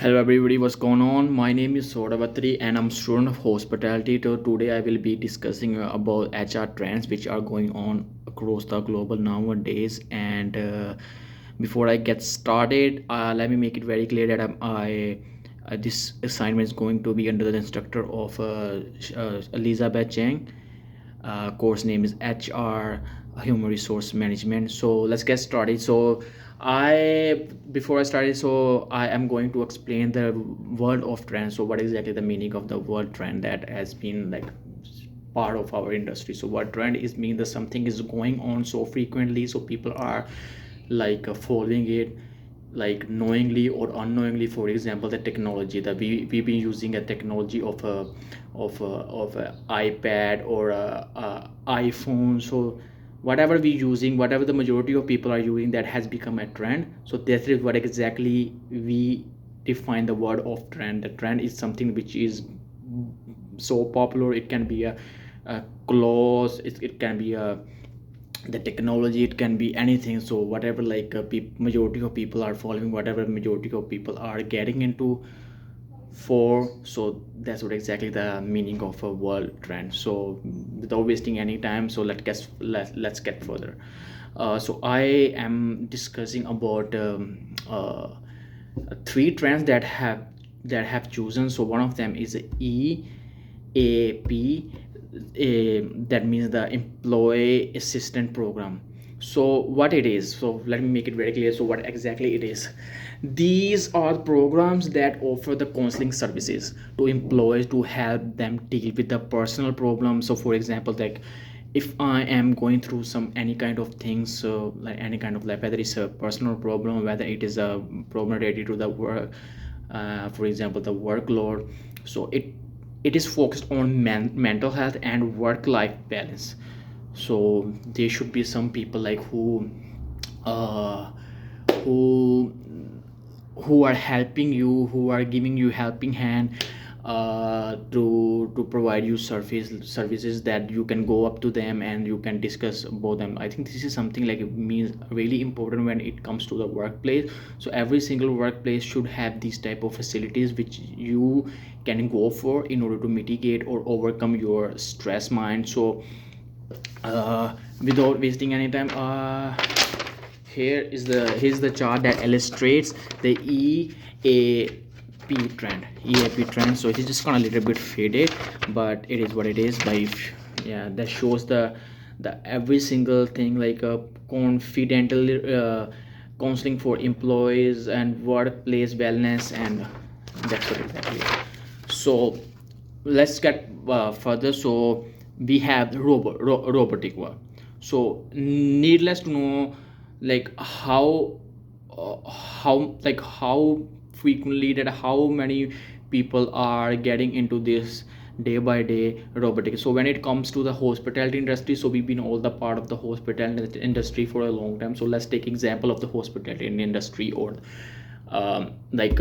Hello everybody, what's going on? My name is Sodavatri and I'm student of hospitality. So today I will be discussing about HR trends which are going on across the global nowadays. And before I get started, let me make it very clear that this assignment is going to be under the instructor of Elizabeth Cheng. Course name is HR Human Resource Management. So let's get started. I before I started, I am going to explain the word of trend. So what exactly the meaning of the word trend that has been like part of our industry. So what trend is mean that something is going on so frequently, so people are like following it like knowingly or unknowingly. For example, the technology that we've been using a technology of a iPad or a iPhone. So whatever we using, whatever the majority of people are using, that has become a trend. So that is what exactly we define the word of trend. The trend is something which is so popular. It can be a clothes, it can be a the technology, it can be anything. So whatever like majority of people are following, whatever majority of people are getting into for, so that's what exactly the meaning of a world trend. So without wasting any time, so let's get further. So I am discussing about three trends that have chosen. So one of them is EAP, that means the Employee Assistant Program. So what it is, so let me make it very clear. So what exactly it is, these are programs that offer the counseling services to employees to help them deal with the personal problems. So for example, like if I am going through some any kind of things, so like any kind of, like whether it's a personal problem, whether it is a problem related to the work, for example the workload. So it is focused on mental health and work life balance. So there should be some people like uh, who who are helping you, who are giving you helping hand, to provide you services that you can go up to them and you can discuss about them. I think this is something like it means really important when it comes to the workplace. So every single workplace should have these type of facilities which you can go for in order to mitigate or overcome your stress mind. So without wasting any time, here's the chart that illustrates the EAP trend. So it is just gonna a little bit faded, but it is what it is. But if, yeah, that shows the every single thing like a confidential counseling for employees and workplace wellness, and that's what exactly. So let's get further. So we have robotic work. So needless to know, like how frequently, that how many people are getting into this day by day robotic. So when it comes to the hospitality industry, so we've been all the part of the hospitality industry for a long time. So let's take example of the hospitality industry, or like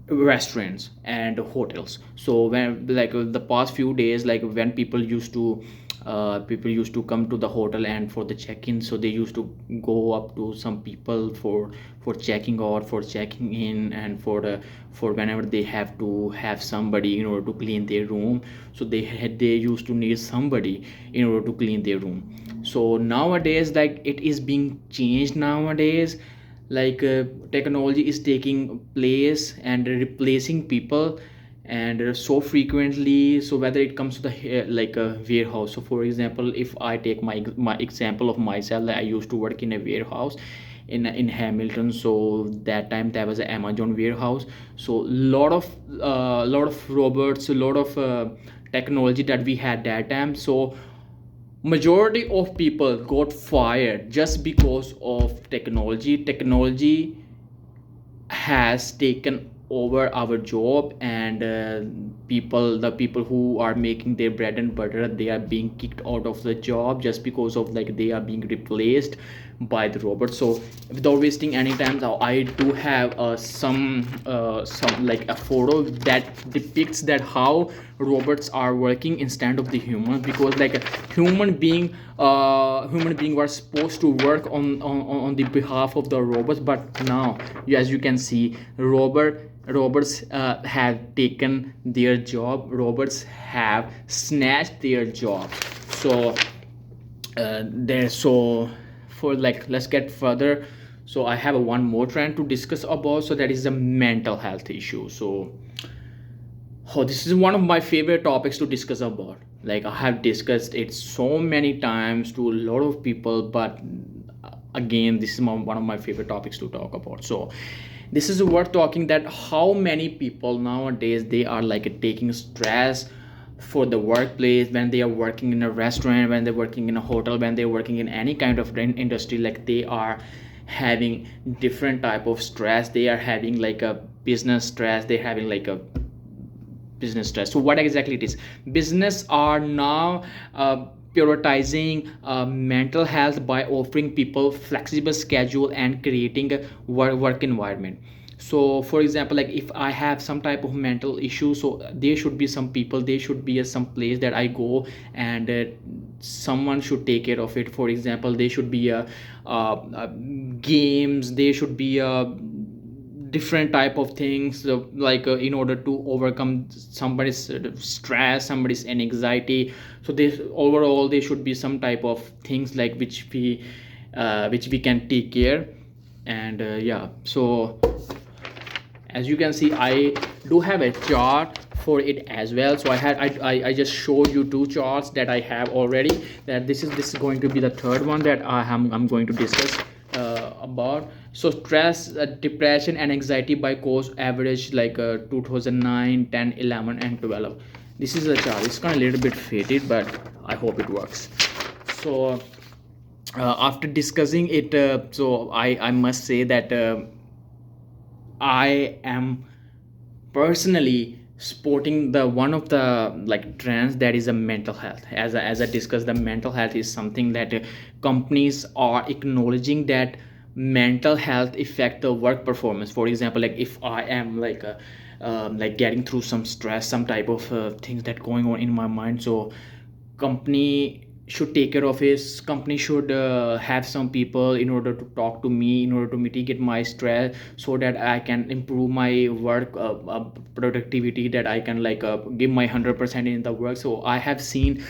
restaurants and hotels. So when like the past few days, like when people used to come to the hotel and for the check-in, so they used to go up to some people for checking out, for checking in, and for whenever they have to have somebody in order to clean their room. So they used to need somebody in order to clean their room. So nowadays, like it is being changed nowadays. Like technology is taking place and replacing people, and so frequently. So whether it comes to the like a warehouse. So for example, if I take my example of myself, I used to work in a warehouse in Hamilton. So that time there was an Amazon warehouse. So lot of robots, a lot of technology that we had that time. So majority of people got fired just because of technology has taken over our job, and the people who are making their bread and butter, they are being kicked out of the job just because of like they are being replaced by the robot. So without wasting any time, I do have some like a photo that depicts that how robots are working instead of the humans, because like a human being were supposed to work on the behalf of the robots, but now, as you can see, robots have taken their job. Robots have snatched their job. So there so for like, let's get further. So I have a one more trend to discuss about, so that is the mental health issue. So, oh, this is one of my favorite topics to discuss about. Like, I have discussed it so many times to a lot of people, but again, this is one of my favorite topics to talk about. So this is worth talking, that how many people nowadays, they are like taking stress for the workplace, when they are working in a restaurant, when they're working in a hotel, when they're working in any kind of industry. Like, they are having different type of stress. They are having like a business stress, they're having like a business stress. So what exactly it is? Business are now prioritizing mental health by offering people flexible schedule and creating a work environment. So for example, like if I have some type of mental issue, so there should be some people, there should be some place that I go, and someone should take care of it. For example, there should be games, there should be a different type of things, like in order to overcome somebody's stress, somebody's anxiety. So this overall, there should be some type of things like which we can take care. And yeah, so as you can see, I do have a chart for it as well. So I just showed you two charts that I have already. That this is going to be the third one that I'm going to discuss about. So stress, depression and anxiety by cause average, like 2009, 10, 11 and 12. This is a chart. It's kind of a little bit faded, but I hope it works. So after discussing it, so I must say that I am personally sporting the one of the like trends, that is a mental health. As I discussed, the mental health is something that companies are acknowledging, that mental health affect the work performance. For example, like if I am like getting through some stress, some type of things that going on in my mind, so company should take care of his company should have some people in order to talk to me, in order to mitigate my stress, so that I can improve my work productivity, that I can like give my 100% in the work. So I have seen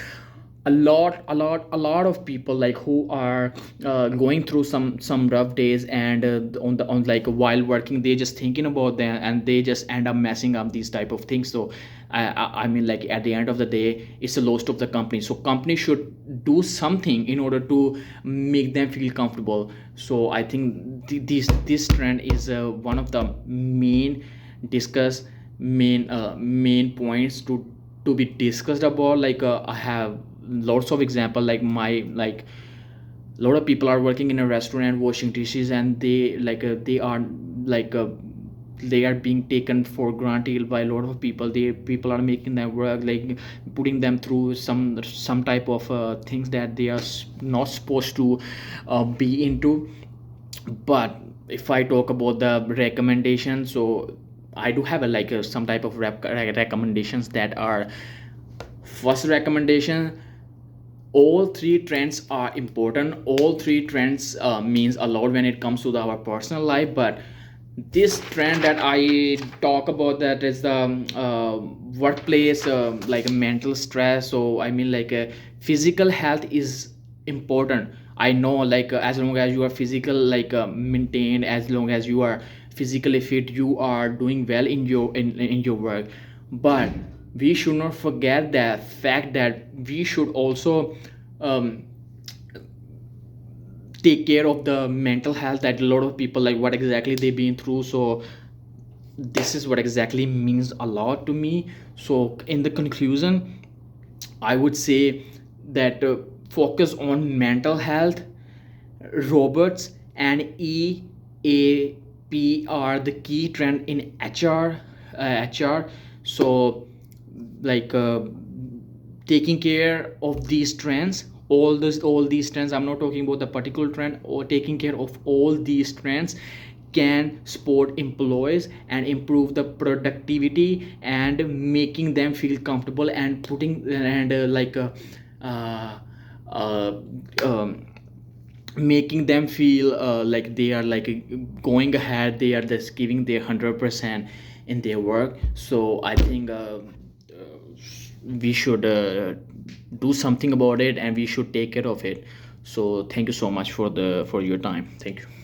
a lot of people like who are going through some rough days, and on like while working, they just thinking about them, and they just end up messing up these type of things. So I mean, like at the end of the day, it's a loss of the company. So company should do something in order to make them feel comfortable. So I think this trend is one of the discuss main points to be discussed about. Like I have lots of example, like my like a lot of people are working in a restaurant washing dishes, and they are being taken for granted by a lot of people. They people are making them work, like putting them through some type of things that they are not supposed to be into. But if I talk about the recommendation, so I do have some type of recommendations that are: first recommendation, all three trends are important. All three trends means a lot when it comes to our personal life. But this trend that I talk about, that is the workplace, like mental stress. So I mean, like physical health is important. I know, like as long as you are physical maintained, as long as you are physically fit, you are doing well in your work. But we should not forget the fact that we should also um, take care of the mental health, that a lot of people, like what exactly they've been through. So this is what exactly means a lot to me. So in the conclusion, I would say that focus on mental health, robots and EAP are the key trend in HR. So like taking care of these trends all these trends, I'm not talking about the particular trend, or taking care of all these trends can support employees and improve the productivity and making them feel comfortable and putting and uh, uh, um, making them feel like they are like going ahead, they are just giving their 100% in their work. So I think we should do something about it, and we should take care of it. So thank you so much for your time. Thank you.